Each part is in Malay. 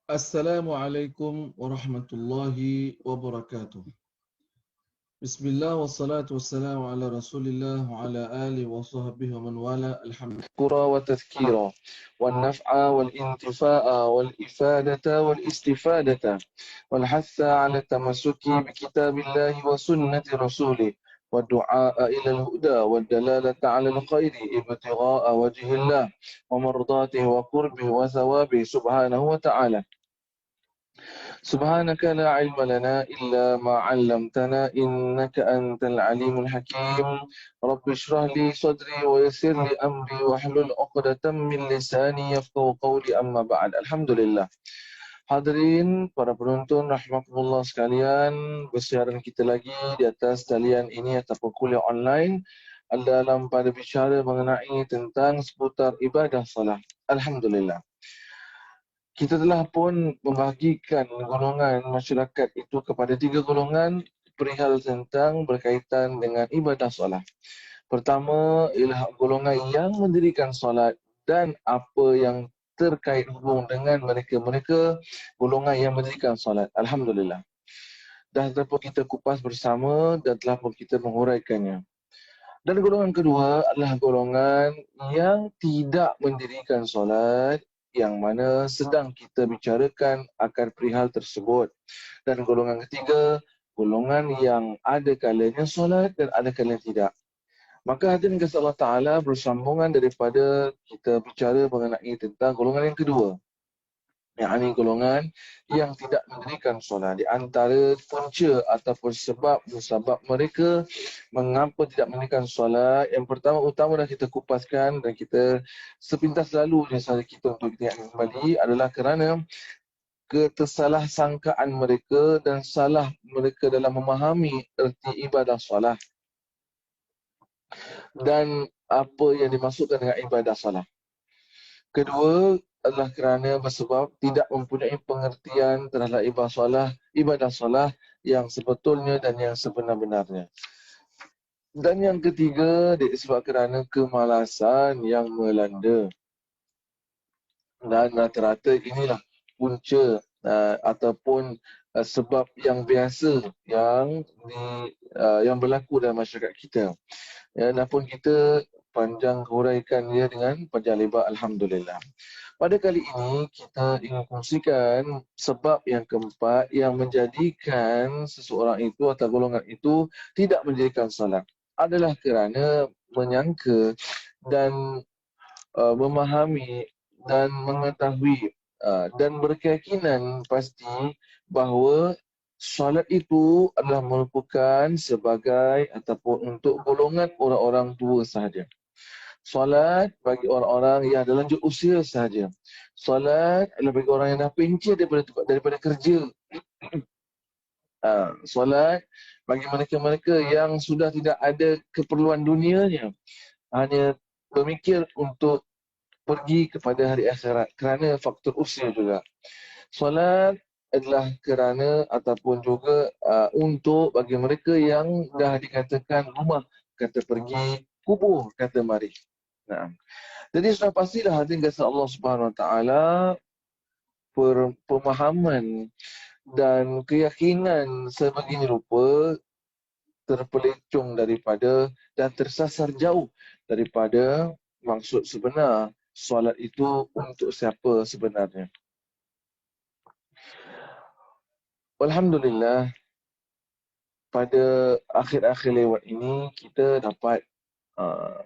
Assalamualaikum warahmatullahi wabarakatuh. Bismillah wassalatu wassalamu ala rasulillah wa ala alihi wa sahbihi wa man wala alhamdulillah wa tadhkira wal naf'a wal intifa'a wal ifadata wal istifadata wal hatha ala tamassuki bi kitabillahi wa sunnati rasulih wa du'a ila al-huda wa dalalata ala al-khairi ibtigha'a wajhillah wa mardatihi wa qurbihi wa thawabihi subhanahu wa ta'ala. سبحانك لا علم لنا إلا ما علمتنا إنك أنت العليم الحكيم رب اشرح لي صدري ويسر لي أمري واحلل عقدة من لساني يفقهوا قولي أما بعد. Alhamdulillah. Hadirin para penonton rahmatullah sekalian, bersiaran kita lagi di atas talian ini ataupun kuliah online dalam pada bicara mengenai tentang seputar ibadah salat. Alhamdulillah. Kita telah pun membahagikan golongan masyarakat itu kepada 3 golongan perihal tentang berkaitan dengan ibadah solat. Pertama ialah golongan yang mendirikan solat dan apa yang terkait hubung dengan mereka golongan yang mendirikan solat. Alhamdulillah. Dah telah pun kita kupas bersama dan telah pun kita menguraikannya. Dan golongan kedua adalah golongan yang tidak mendirikan solat, yang mana sedang kita bicarakan akan perihal tersebut. Dan golongan ketiga, golongan yang ada kalanya solat dan ada kalanya tidak. Maka hadirin kasih Allah Ta'ala bersambungan daripada kita bicara mengenai tentang golongan yang kedua, yakni golongan yang tidak mendirikan solat. Di antara punca ataupun sebab mereka mengapa tidak mendirikan solat, yang pertama utama dah kita kupaskan dan kita sepintas lalu sahaja kita untuk kita ingat kembali adalah kerana ketersalah-sangkaan mereka dan salah mereka dalam memahami erti ibadah solat dan apa yang dimaksudkan dengan ibadah solat. Kedua adalah kerana bersebab tidak mempunyai pengertian terhadap ibadah solat yang sebetulnya dan yang sebenar-benarnya. Dan yang ketiga disebab kerana kemalasan yang melanda. Dan rata-rata inilah punca ataupun sebab yang biasa yang berlaku dalam masyarakat kita. Dan pun kita panjang huraikan dia dengan panjang lebar, alhamdulillah. Pada kali ini kita ingin kongsikan sebab yang keempat yang menjadikan seseorang itu atau golongan itu tidak mendirikan solat adalah kerana menyangka dan memahami dan mengetahui dan berkeyakinan pasti bahawa solat itu adalah merupakan sebagai ataupun untuk golongan orang-orang tua sahaja. Solat bagi orang-orang yang ada lanjut usia sahaja. Solat adalah bagi orang yang dah pencet daripada kerja. Solat bagi mereka-mereka yang sudah tidak ada keperluan dunianya, hanya bermikir untuk pergi kepada hari akhirat kerana faktor usia juga. Solat adalah kerana ataupun juga untuk bagi mereka yang dah dikatakan rumah kata pergi, kubur kata mari. Nah, jadi sudah pastilah hadirin kasih Allah Subhanahu Wa Taala pemahaman dan keyakinan sebegini rupa terpelicung daripada dan tersasar jauh daripada maksud sebenar solat itu untuk siapa sebenarnya. Alhamdulillah, pada akhir-akhir lewat ini kita dapat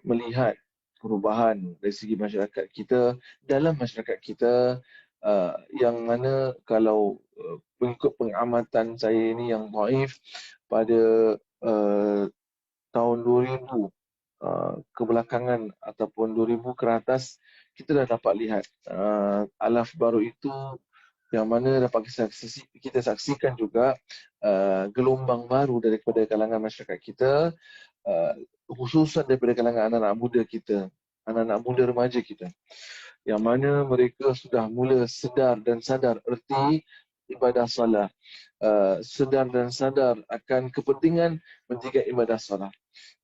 melihat perubahan dari segi masyarakat kita, dalam masyarakat kita, yang mana kalau mengikut pengamatan saya ini yang dhaif pada tahun 2000 kebelakangan ataupun 2000 ke atas, kita dah dapat lihat alaf baru itu yang mana dapat kita saksikan juga gelombang baru daripada kalangan masyarakat kita, khususan daripada kalangan anak-anak muda kita, anak-anak muda remaja kita, yang mana mereka sudah mula sedar dan sadar erti ibadah salat, sedar dan sadar akan kepentingan menjaga ibadah salat.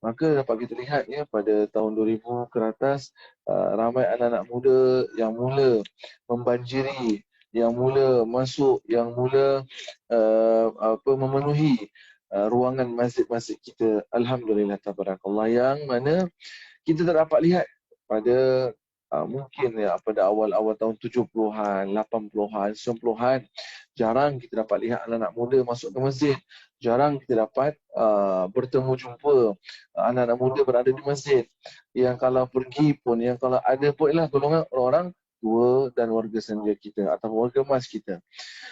Maka dapat kita lihat pada tahun 2000 ke atas, ramai anak-anak muda yang mula membanjiri yang mula masuk, yang mula memenuhi ruangan masjid-masjid kita. Alhamdulillah tabarakallah, yang mana kita tak dapat lihat pada mungkin ya pada awal-awal tahun 70-an, 80-an, 90-an, jarang kita dapat lihat anak-anak muda masuk ke masjid. Jarang kita dapat bertemu jumpa anak-anak muda berada di masjid. Yang kalau pergi pun, yang kalau ada pun ialah golongan orang-orang tua dan warga senja kita atau warga emas kita.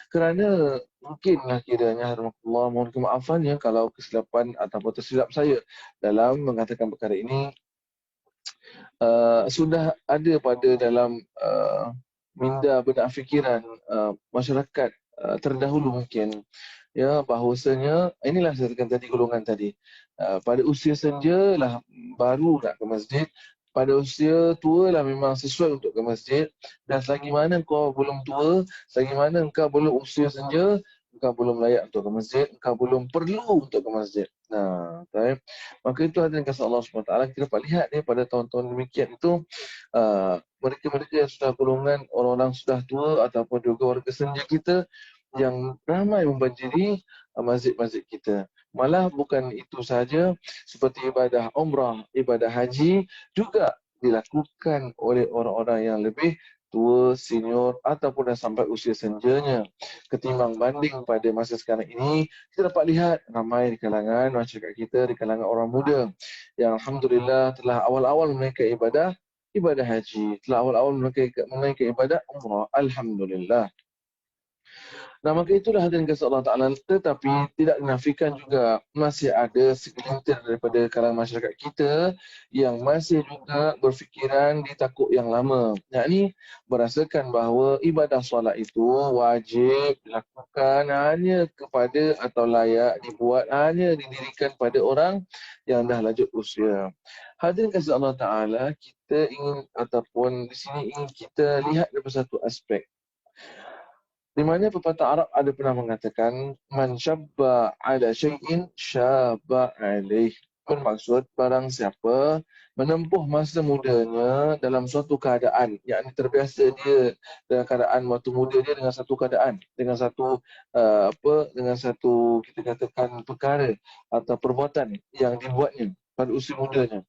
Kerana mungkinlah kiranya Allah mohon kemaafannya kalau kesilapan ataupun tersilap saya dalam mengatakan perkara ini. Sudah ada pada dalam minda benak fikiran masyarakat terdahulu mungkin, ya, bahawasanya inilah saya katakan tadi, golongan tadi pada usia senja lah baru nak ke masjid, pada usia tua lah memang sesuai untuk ke masjid, dan selagi mana kau belum tua, selagi mana kau belum usia senja, engkau belum layak untuk ke masjid, engkau belum perlu untuk ke masjid. Nah, baik. Maka itu hadirin kasih Allah SWT, kita dapat lihat ni pada tahun-tahun demikian itu, mereka-mereka yang sudah golongan orang-orang sudah tua ataupun juga warga senja kita yang ramai membanjiri masjid-masjid kita. Malah bukan itu sahaja, seperti ibadah umrah, ibadah haji juga dilakukan oleh orang-orang yang lebih tua, senior ataupun dah sampai usia senjanya. Ketimbang banding pada masa sekarang ini, kita dapat lihat ramai di kalangan masyarakat kita, di kalangan orang muda yang alhamdulillah telah awal-awal menaikkan ibadah haji, telah awal-awal menaikkan ibadah umrah. Alhamdulillah. Nah, maka itulah hadirin kasih Allah Ta'ala. Tetapi tidak dinafikan juga masih ada segelintir daripada kalangan masyarakat kita yang masih juga berfikiran di takuk yang lama. Yakni merasakan bahawa ibadah solat itu wajib dilakukan hanya kepada atau layak dibuat hanya didirikan pada orang yang dah lanjut usia. Hadirin kasih Allah Ta'ala, kita ingin ataupun di sini ingin kita lihat daripada satu aspek. Di mana pepatah Arab ada pernah mengatakan man syabba ala syai'in syabba alaih. Bermaksud barang siapa menempuh masa mudanya dalam suatu keadaan, yakni terbiasa dia dalam keadaan waktu muda dia dengan satu keadaan, dengan satu dengan satu kita katakan perkara atau perbuatan yang dibuatnya pada usia mudanya,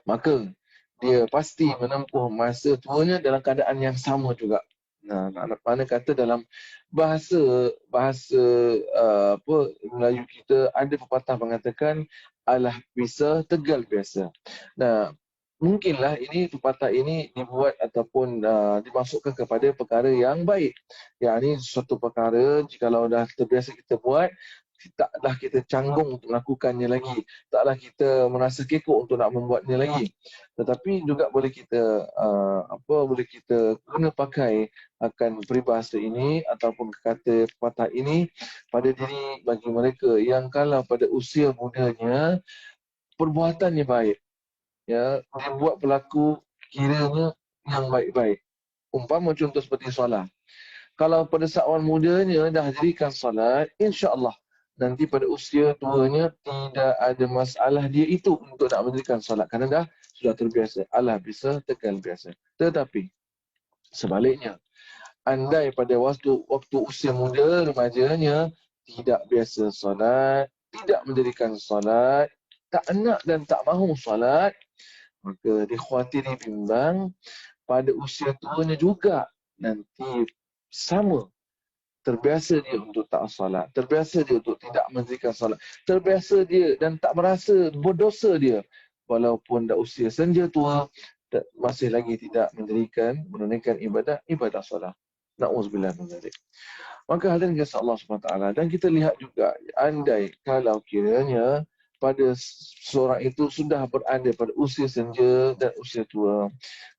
maka dia pasti menempuh masa tuanya dalam keadaan yang sama juga. Nah, mana kata dalam bahasa Melayu kita ada pepatah mengatakan alah bisa tegal biasa. Nah, mungkinlah ini pepatah ini dibuat ataupun dimasukkan kepada perkara yang baik. Yang ini suatu perkara jikalau dah terbiasa kita buat, taklah kita canggung untuk melakukannya lagi, taklah kita merasa kekok untuk nak membuatnya lagi. Tetapi juga boleh kita boleh kita guna pakai akan peribahasa ini ataupun kata pepatah ini pada diri bagi mereka yang kalau pada usia mudanya perbuatannya baik, ya, dia buat pelaku kiranya yang baik-baik. Umpama contoh seperti solat. Kalau pada saat mudanya dah dirikan salat, insya-Allah nanti pada usia tuanya tidak ada masalah dia itu untuk nak mendirikan salat kerana dah sudah terbiasa. Alah bisa tegal biasa. Tetapi sebaliknya, andai pada waktu usia muda remajanya tidak biasa salat, tidak mendirikan salat, tak nak dan tak mahu salat, maka dikhawatiri bimbang pada usia tuanya juga nanti sama terbiasa dia untuk tak salat, terbiasa dia untuk tidak mendirikan salat, terbiasa dia dan tak merasa berdosa dia walaupun dah usia senja tua masih lagi tidak menunaikan ibadah salat. Na'udzubillah min dzalik. Maka hadirin kasih Allah SWT, dan kita lihat juga andai kalau kiranya pada seorang itu sudah berada pada usia senja dan usia tua,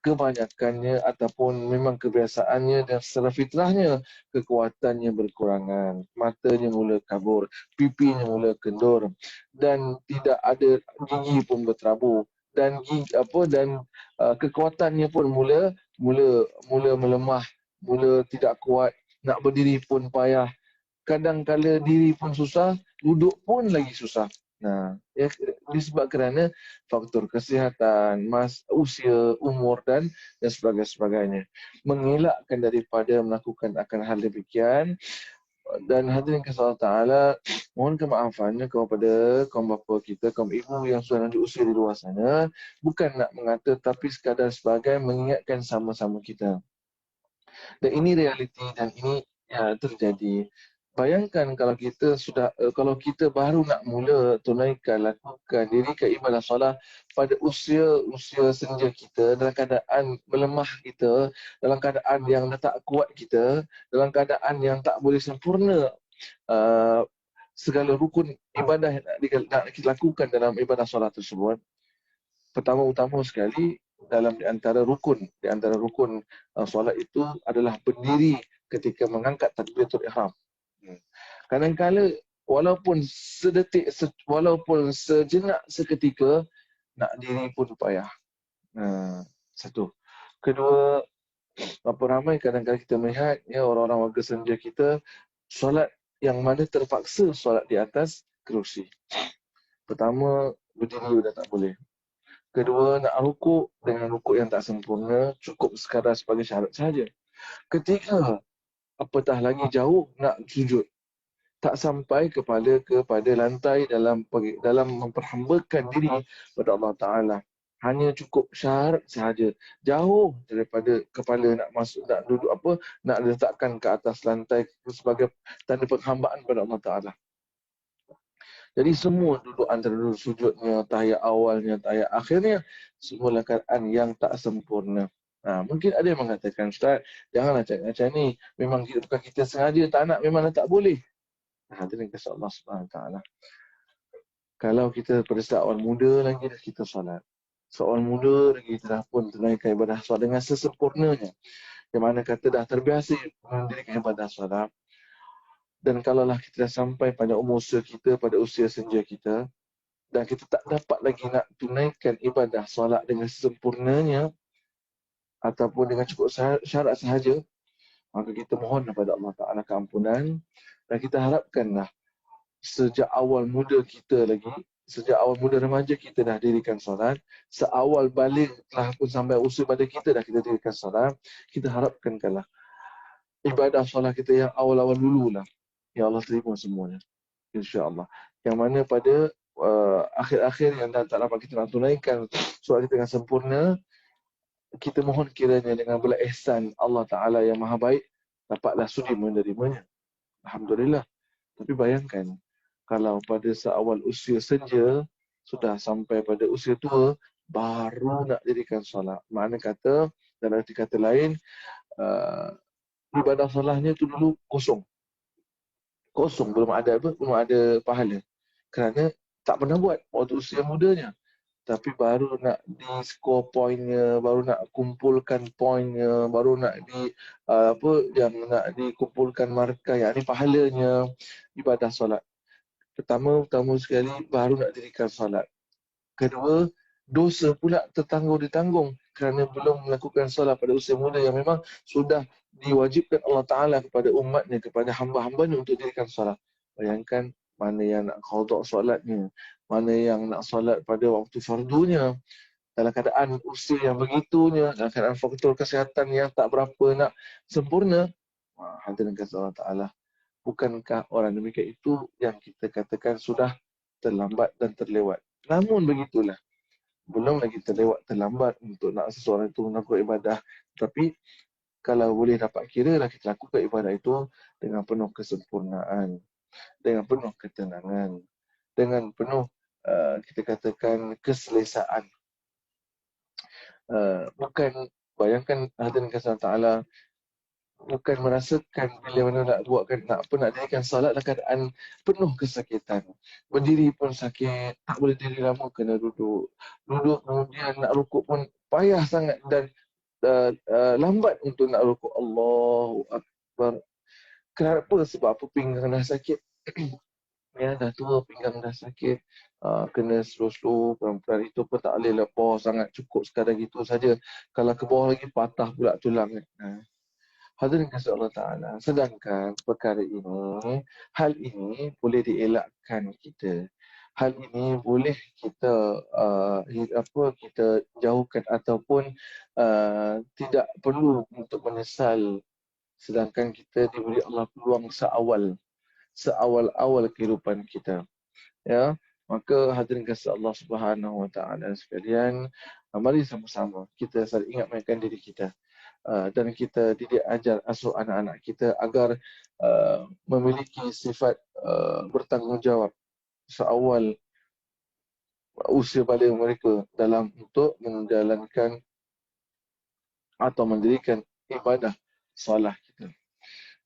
kebanyakannya ataupun memang kebiasaannya dan secara fitrahnya kekuatannya berkurangan, matanya mula kabur, pipinya mula kendur dan tidak ada gigi pun berterabur dan kekuatannya pun mula melemah, mula tidak kuat, nak berdiri pun payah, kadang kala diri pun susah, duduk pun lagi susah. Nah, disebab kerana faktor kesihatan, usia, umur dan sebagainya. Mengelakkan daripada melakukan akan hal demikian. Dan hadirin kasih Allah Ta'ala, mohon kemaafannya kepada kaum bapa kita, kaum ibu yang sudah lanjut usia di luar sana. Bukan nak mengata, tapi sekadar sebagai mengingatkan sama-sama kita. Dan ini realiti dan ini terjadi. Bayangkan kalau kita kalau kita baru nak mula tunaikan, lakukan, dirikan ibadah solat pada usia senja kita, dalam keadaan melemah kita, dalam keadaan yang tak kuat kita, dalam keadaan yang tak boleh sempurna uh, segala rukun ibadah yang nak kita lakukan dalam ibadah solat tersebut. Pertama-utama sekali, di antara rukun solat itu adalah berdiri ketika mengangkat takbiratul ihram. Kadang-kala walaupun sedetik, walaupun sejenak seketika, nak diri pun payah. Satu. Kedua, berapa ramai kadang-kala kita melihat orang-orang warga senja kita solat yang mana terpaksa solat di atas kerusi. Pertama, berdiri dah tak boleh. Kedua, nak rukuk dengan rukuk yang tak sempurna, cukup sekadar sebagai syarat sahaja. Ketiga, apatah lagi jauh nak sujud. Tak sampai kepala kepada lantai dalam memperhambakan diri kepada Allah Ta'ala. Hanya cukup syarat sahaja. Jauh daripada kepala nak masuk, nak duduk nak letakkan ke atas lantai sebagai tanda penghambaan kepada Allah Ta'ala. Jadi semua duduk antara duduk sujudnya, tahiyat awalnya, tahiyat akhirnya, semua keadaan yang tak sempurna. Mungkin ada yang mengatakan, Ustaz, janganlah cakap macam ni. Memang bukan kita sengaja tak nak, memang tak boleh. Hadirin kasih Allah SWT. Kalau kita pada saat awal muda lagi dah kita solat. Soal muda lagi kita dah pun tunaikan ibadah solat dengan sesempurnanya. Yang mana kata dah terbiasa mendirikan ibadah solat. Dan kalaulah kita dah sampai pada umur usia kita, pada usia senja kita, dan kita tak dapat lagi nak tunaikan ibadah solat dengan sempurnanya ataupun dengan cukup syarat sahaja, maka kita mohon kepada Allah Ta'ala keampunan dan kita harapkanlah sejak awal muda kita lagi, sejak awal muda remaja kita dah dirikan solat, seawal balik telah pun sampai usia pada kita dah kita dirikan solat, kita harapkanlah ibadah solat kita yang awal-awal dululah, ya Allah terima semuanya, insya-Allah. Yang mana pada akhir-akhir yang tak dapat kita nak tunaikan solat kita dengan sempurna, kita mohon kiranya dengan belas ihsan Allah Ta'ala yang maha baik, dapatlah sudi menerimanya. Alhamdulillah. Tapi bayangkan, kalau pada seawal usia senja, sudah sampai pada usia tua, baru nak dirikan solat. Makna kata, dalam arti kata lain, ibadah solatnya tu dulu kosong. Kosong, belum ada pahala. Kerana tak pernah buat waktu usia mudanya. Tapi baru nak di score poinnya, baru nak kumpulkan poinnya, baru nak nak dikumpulkan markah, yang ni pahalanya ibadah solat. Pertama sekali baru nak dirikan solat. Kedua, dosa pula ditanggung kerana belum melakukan solat pada usia muda yang memang sudah diwajibkan Allah Ta'ala kepada umatnya, kepada hamba-hambanya untuk dirikan solat. Bayangkan mana yang nak qada solatnya, mana yang nak solat pada waktu fardunya, dalam keadaan usia yang begitunya, dalam keadaan faktor kesihatan yang tak berapa nak sempurna. Hadirin kasih Allah Ta'ala, bukankah orang demikian itu yang kita katakan sudah terlambat dan terlewat? Namun begitulah, belum lagi terlambat untuk nak seseorang itu melakukan ibadah. Tapi kalau boleh dapat kira lah, kita lakukan ibadah itu dengan penuh kesempurnaan, dengan penuh ketenangan, dengan penuh kita katakan keselesaan. Bukan, bayangkan hadirin kasih Allah Ta'ala, bukan merasakan bila mana nak dirikan salat dalam keadaan penuh kesakitan. Berdiri pun sakit, tak boleh diri lama, kena duduk. Duduk kemudian nak rukuk pun payah sangat dan lambat untuk nak rukuk. Allahu Akbar. Kenapa? Sebab apa? Pinggang dah sakit. Ya, dah tua, pinggang dah sakit. Kena slow-slow, pelan-pelan. Itu pun tak boleh lepas sangat, cukup sekadar gitu saja. Kalau ke bawah lagi, patah pula tulang. Hadirin kasih Allah Ta'ala, sedangkan perkara ini, hal ini boleh dielakkan kita. hal ini boleh kita kita jauhkan ataupun tidak perlu untuk menyesal, sedangkan kita diberi Allah peluang seawal-awal kehidupan kita. Ya, maka hadirin kasih Allah Subhanahu Wa Taala sekalian, mari sama-sama kita saling ingatkan diri kita, dan kita didik ajar asuh anak-anak kita agar memiliki sifat bertanggungjawab seawal usia balik mereka dalam untuk menjalankan atau mendirikan ibadah solat kita.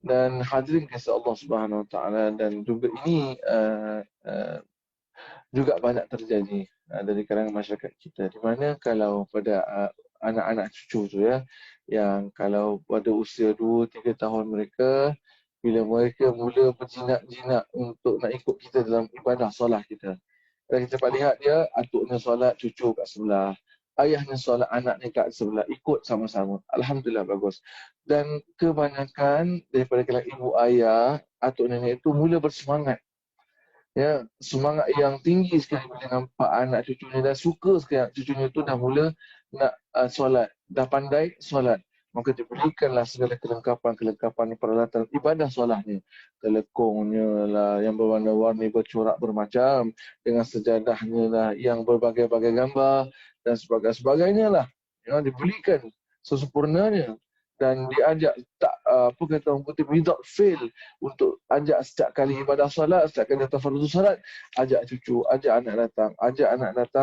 Dan hadirin kasih Allah Subhanahu Wa Taala, dan juga ini juga banyak terjadi dari kalangan masyarakat kita, di mana kalau pada anak-anak cucu tu ya, yang kalau pada usia 2-3 tahun mereka, bila mereka mula berjinak-jinak untuk nak ikut kita dalam ibadah solat kita, dan kita dapat lihat dia, atuknya solat, cucu kat sebelah, ayahnya solat, anaknya kat sebelah, ikut sama-sama. Alhamdulillah, bagus. Dan kebanyakan daripada kalangan ibu ayah, atuk nenek itu mula bersemangat. Ya, semangat yang tinggi sekali bila nampak anak cucunya, dah suka sekali cucunya tu dah mula nak solat, dah pandai solat. Maka diberikanlah segala kelengkapan peralatan ibadah solatnya. Telekongnya lah yang berwarna-warni, bercorak bermacam, dengan sejadahnya lah yang berbagai-bagai gambar dan sebagainya lah. Ya, diberikan sesempurnanya dan diajak tak apa kata orang putih, without fail, untuk ajak setiap kali ibadah solat, setiap kali datang fardu solat, ajak cucu, ajak anak datang,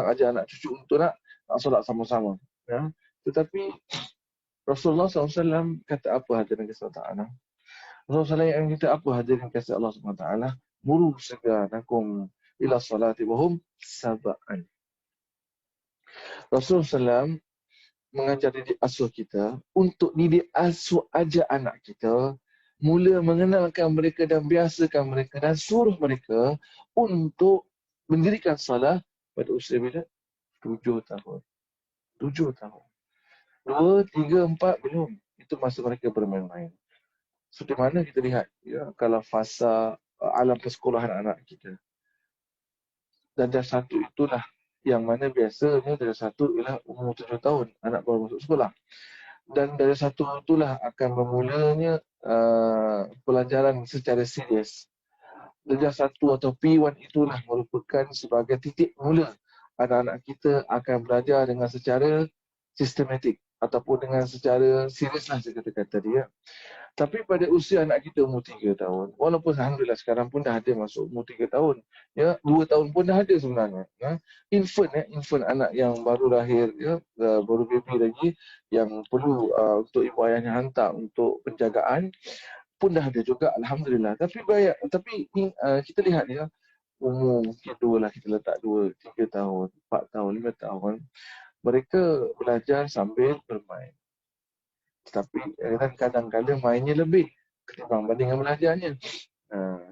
ajak anak cucu untuk nak solat sama-sama. Ya. Tetapi Rasulullah SAW kata apa hadirin kasih Allah Ta'ala? Rasulullah SAW yang kata apa hadirin kasih Allah SWT? Muru seganakum ila salati wahum saba'an. Rasulullah SAW mengajar didik asuh kita untuk didik asuh ajak anak kita mula mengenalkan mereka dan biasakan mereka dan suruh mereka untuk mendirikan salat pada usia bila? 7 tahun. 7 tahun. 2, 3, 4 belum. Itu masa mereka bermain-main. So, di mana kita lihat ya, kalau fasa alam persekolahan anak kita. Darjah 1 itulah yang mana biasanya darjah 1 ialah umur 7 tahun, anak baru masuk sekolah. Dan darjah 1 itulah akan bermulanya pelajaran secara serius. Darjah 1 atau P1 itulah merupakan sebagai titik mula anak-anak kita akan belajar dengan secara sistematik ataupun dengan secara serius lah saya katakan tadi ya. Tapi pada usia anak kita umur 3 tahun, walaupun alhamdulillah sekarang pun dah ada masuk umur 3 tahun, ya, 2 tahun pun dah ada sebenarnya. Ya. Infant anak yang baru lahir, ya, baru baby lagi, yang perlu untuk ibu ayahnya hantar untuk penjagaan, pun dah ada juga alhamdulillah. Tapi kita lihat ya, umur mungkin 2 lah, kita letak 2, 3 tahun, 4 tahun, 5 tahun, mereka belajar sambil bermain. Tetapi kadang-kadang mainnya lebih ketimbang banding dengan belajarnya.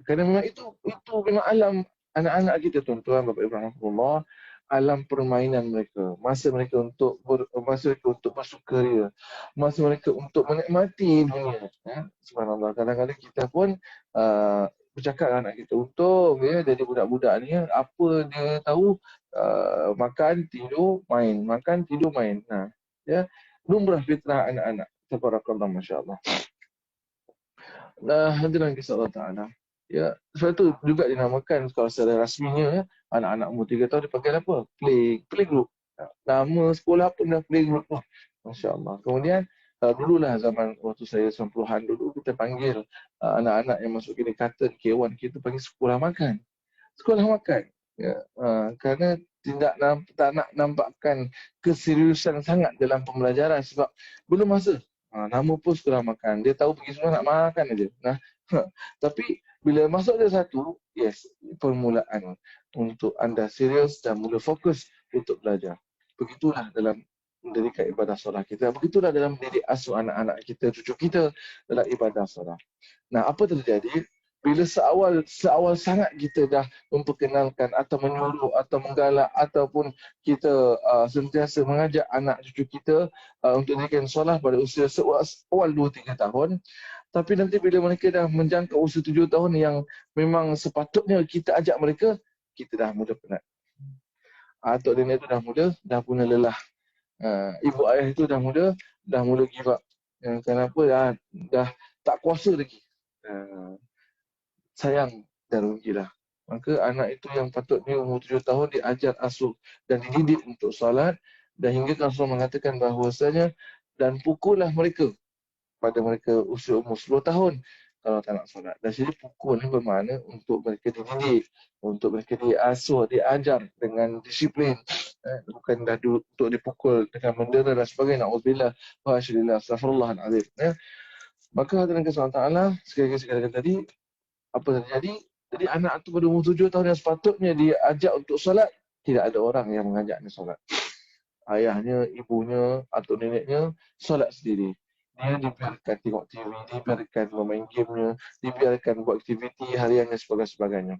Kerana memang itu memang alam anak-anak kita, tuan-tuan, Bapak Ibu rahmatullah, alam permainan mereka, masa mereka untuk bersukaria, masa mereka untuk menikmati dunia. Ya. Subhanallah, kadang-kadang kita pun bercakap dengan anak kita untuk jadi budak-budak ni, apa dia tahu, makan, tidur, main, makan, tidur, main. Ya, lumrah fitrah anak-anak. Tabarakallah, masya-Allah. Hadirin kisah Allah Ta'ala. Ya, sebab itu juga dinamakan kalau secara rasminya ya, anak-anak umur 3 tahun dipanggil apa? Playgroup. Nama sekolah pun dah playgroup lah. Masya-Allah. Kemudian dululah zaman waktu saya 90-an dulu, kita panggil anak-anak yang masuk kindergarten, K1, kita panggil sekolah makan. Sekolah makan. Ya, kerana tak nak nampakkan keseriusan sangat dalam pembelajaran sebab belum masa. Nama pun sekolah makan. Dia tahu pergi sekolah nak makan aja. Tapi bila masuk dia satu, yes, permulaan untuk anda serius dan mula fokus untuk belajar. Begitulah dalam mendirikan ibadah solat kita. Begitulah dalam mendidik asuh anak-anak kita, cucu kita dalam ibadah solat. Apa terjadi? Bila seawal sangat kita dah memperkenalkan atau menyuruh atau menggalak ataupun kita sentiasa mengajak anak cucu kita untuk dirikan solat pada usia awal 2-3 tahun, tapi nanti bila mereka dah menjangkau usia 7 tahun yang memang sepatutnya kita ajak mereka, kita dah mula penat. Atuk nenek tu dah mula lelah. Ibu ayah itu dah mula give up. Kenapa? Dah tak kuasa lagi. Sayang dan rugilah. Maka anak itu yang patutnya umur 7 tahun diajar asuh dan dididik untuk solat, dan hingga Rasulullah mengatakan bahawasanya dan pukullah mereka pada mereka usia umur 10 tahun kalau tak nak solat. Dan sini pukul ni bermakna untuk mereka dididik, untuk mereka diasuh, diajar dengan disiplin. Bukan dah untuk dipukul dengan mendera dan sebagainya. Na'udzubillah wa asyhadulillah astaghfirullahalazim. Maka hadirin Allah Taala, sekali-kali tadi apa terjadi? Jadi anak tu pada umur 7 tahun yang sepatutnya diajak untuk solat, tidak ada orang yang mengajaknya solat. Ayahnya, ibunya atau neneknya solat sendiri. Dia dibiarkan tengok TV, dibiarkan bermain gamenya, dibiarkan buat aktiviti hariannya sebagainya.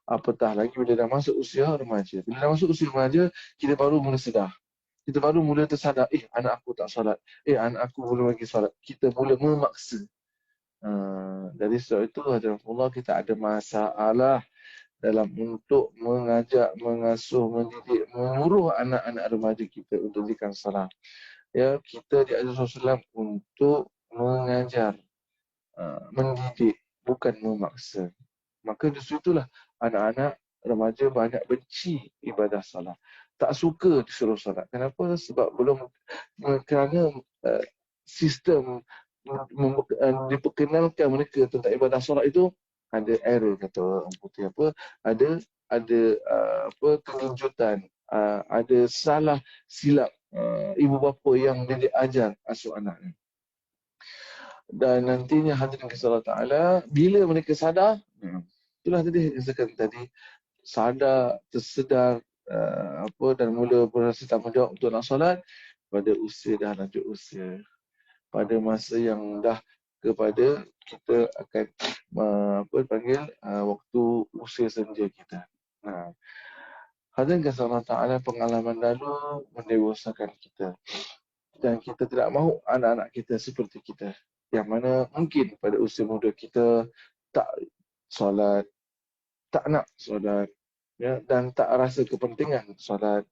Apatah lagi bila dah masuk usia remaja. Bila dah masuk usia remaja, kita baru mula sedar. Kita baru mula tersadar, anak aku tak solat. Anak aku belum lagi solat. Kita mula memaksa. Dari sebab itu, Alhamdulillah, kita ada masalah dalam untuk mengajak, mengasuh, mendidik, menyuruh anak-anak remaja kita untuk dirikan salat. Ya, kita diajar Rasulullah untuk mengajar, mendidik, bukan memaksa. Maka justru itulah anak-anak remaja banyak benci ibadah salat. Tak suka disuruh salat. Kenapa? Sebab belum, kerana sistem diperkenalkan mereka tentang ibadah solat itu ada error, kata orang putih apa, ada kelanjutan, ada salah silap ibu bapa yang dia ajar asuh anaknya. Dan nantinya hadirin kasih Allah Taala, bila mereka sadar, itulah tadi yang saya kata tadi, sadar, tersedar dan mula berasa tanggungjawab untuk nak solat pada usia dah lanjut usia. Pada masa yang dah kepada kita akan waktu usia senja kita. Hadirin kasih Allah Taala, pengalaman lalu mendewasakan kita, dan kita tidak mahu anak-anak kita seperti kita, yang mana mungkin pada usia muda kita tak solat, tak nak solat, ya, dan tak rasa kepentingan solat.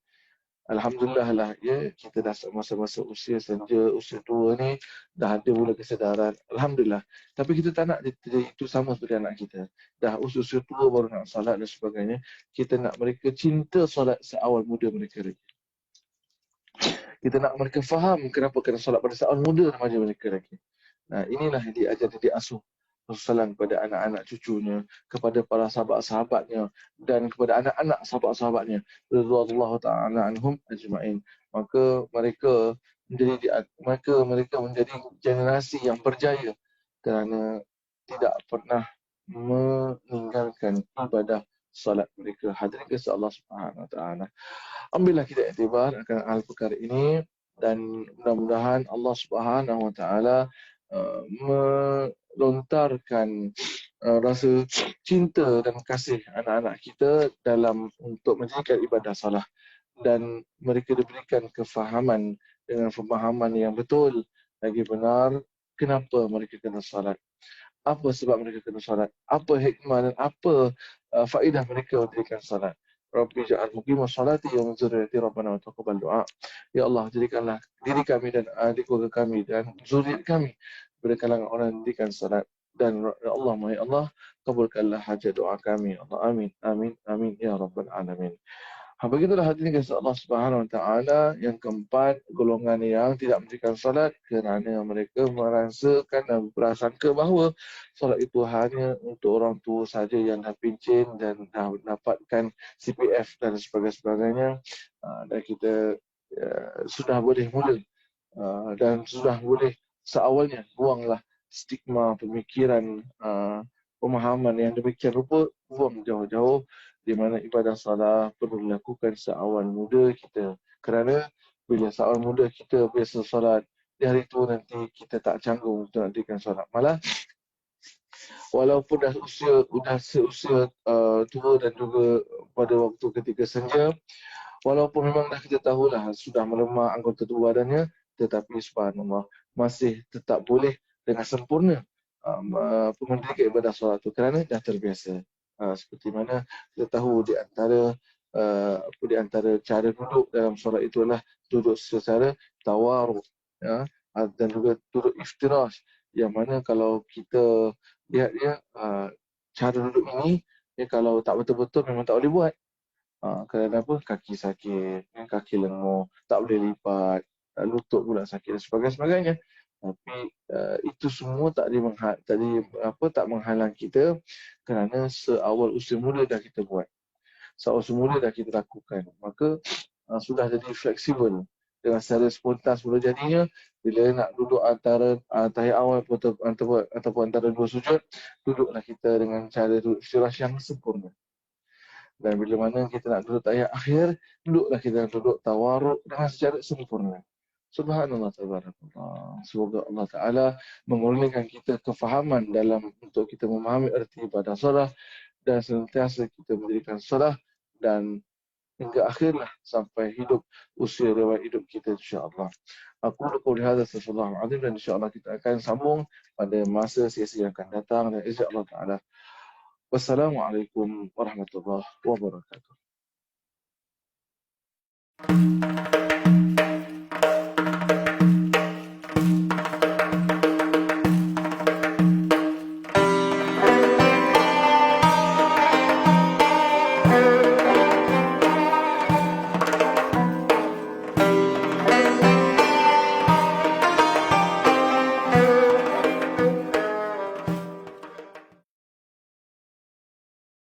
Alhamdulillah lah, ya, kita dah masa-masa usia senja, usia tua ni dah ada mula kesedaran. Alhamdulillah. Tapi kita tak nak itu sama seperti anak kita. Dah usia tua baru nak solat dan sebagainya. Kita nak mereka cinta solat seawal muda mereka lagi. Kita nak mereka faham kenapa kena solat pada seawal muda remaja mereka lagi. Inilah yang diajar, diasuh Rasulullah kepada anak-anak cucunya, kepada para sahabat-sahabatnya, dan kepada anak-anak sahabat-sahabatnya, radhiyallahu ta'ala anhum ajma'in. Maka mereka menjadi generasi yang berjaya kerana tidak pernah meninggalkan ibadah salat mereka. Hadirin kasih Allah Subhanahu wa taala. Ambillah kita iktibar akan hal perkara ini, dan mudah-mudahan Allah Subhanahu wa taala melontarkan rasa cinta dan kasih anak-anak kita dalam untuk menjalankan ibadah salat, dan mereka diberikan kefahaman dengan pemahaman yang betul lagi benar kenapa mereka kena salat, apa sebab mereka kena salat, apa hikmah dan apa faedah mereka mendirikan salat. Rabbi ja'al muqimas salati wa min dzurriyyati rabbana wa taqabbal du'a. Ya Allah, jadikanlah diri kami dan adik keluarga kami dan zuriat kami pada kalangan orang yang mendirikan salat. Dan ya Allah, ya Allah, kabulkanlah hajat doa kami. Allah, amin, amin, amin ya rabbal alamin. Begitulah hadirin kasih Allah Subhanahu wa taala. Yang keempat, golongan yang tidak mendirikan salat kerana mereka merasakan dan berasangka bahawa salat itu hanya untuk orang tua saja yang dah pencen dan dah mendapatkan CPF dan sebagainya. Dan kita sudah boleh mula dan sudah boleh seawalnya buanglah stigma pemikiran, pemahaman yang demikian rupa, buang jauh-jauh, di mana ibadah salat perlu dilakukan seawal muda kita. Kerana bila seawal muda kita biasa salat, di hari itu nanti kita tak canggung untuk mendirikan salat. Malah walaupun dah seusia tua dan juga pada waktu ketika senja, walaupun memang dah kita tahulah sudah melemah anggota tubuh badannya, tetapi subhanallah masih tetap boleh dengan sempurna mendirikan ibadah solat itu kerana dah terbiasa. Seperti mana kita tahu di antara cara duduk dalam solat itu adalah duduk secara tawaruk, ya, dan juga duduk iftirash, yang mana kalau kita lihat dia, cara duduk ini, kalau tak betul-betul memang tak boleh buat. Kerana apa? Kaki sakit, kaki lenguh, tak boleh lipat, lutut pula sakit dan sebagainya. Tapi itu semua tak menghalang kita, kerana seawal usia muda dah kita buat. Seawal usia muda dah kita lakukan. Maka sudah jadi fleksibel. Dengan secara spontan semula jadinya, bila nak duduk antara tahiyat awal ataupun antara dua sujud, duduklah kita dengan cara duduk istirahat yang sempurna. Dan bila mana kita nak duduk tahiyat akhir, duduklah kita duduk tawaruk dengan secara sempurna. Subhanallah, tabarakallah. Semoga Allah Ta'ala mengurniakan kita kefahaman dalam untuk kita memahami erti ibadah solat, dan senantiasa kita mendirikan solat, dan hingga akhirlah sampai hidup usia riwayat hidup kita, insyaAllah. Aku qouli hadza, astaghfirullah al-azim, dan insyaAllah kita akan sambung pada masa sesi yang akan datang dan izin Allah Ta'ala. Wassalamualaikum warahmatullahi wabarakatuh.